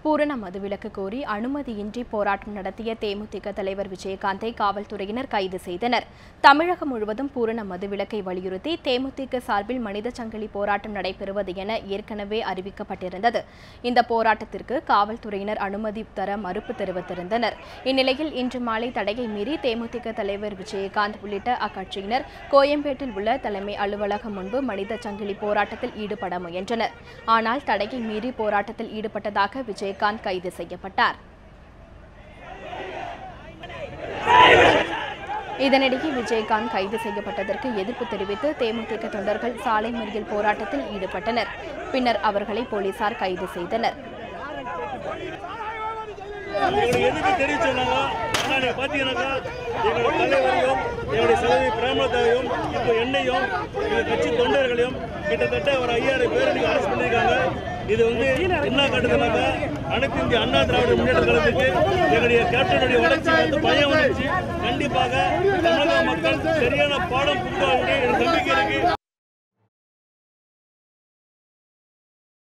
பூரண மதுவிலக்கு கோரி அனுமதியின்றி போராட்டம் நடத்திய தேமுதிக தலைவர் விஜயகாந்தை காவல்துறையினர் கைது செய்தனர். தமிழகம் முழுவதும் பூரண மதுவிலக்கை வலியுறுத்தி தேமுதிக சார்பில் மனித சங்கிலி போராட்டம் நடைபெறுவது என ஏற்கனவே அறிவிக்கப்பட்டிருந்தது. இந்த போராட்டத்திற்கு காவல்துறையினர் அனுமதி தர மறுப்பு தெரிவித்திருந்தனர். இந்நிலையில் இன்று மாலை தடையை மீறி தேமுதிக தலைவர் விஜயகாந்த் உள்ளிட்ட அக்கட்சியினர் கோயம்பேட்டில் உள்ள தலைமை அலுவலகம் முன்பு மனித சங்கிலி போராட்டத்தில் ஈடுபட முயன்றனர். ஆனால் தடையை மீறி போராட்டத்தில் ஈடுபட்டதாக விஜயகாந்த் கைது செய்யப்பட்டார். இதனிடையே விஜயகாந்த் கைது செய்யப்பட்டதற்கு எதிர்ப்பு தெரிவித்து தேமுதிக தொண்டர்கள் சாலை மறியல் போராட்டத்தில் ஈடுபட்டனர். பின்னர் அவர்களை போலீசார் கைது செய்தனர். என்னையும் கட்சி தொண்டர்களையும் கிட்டத்தட்ட ஒரு 5000 பேர் அரெஸ்ட் பண்ணிருக்காங்க. இது என்ன காட்டுதுனாக்க அனைத்து இந்திய அண்ணா திராவிட முன்னேற்ற கழகத்துக்கு எங்களுடைய கேப்டனுடைய வளர்ச்சி பயம் வந்துச்சு. கண்டிப்பாக தமிழக மக்கள் சரியான பாடம் புரிவாங்க நம்பிக்கை இருக்கு.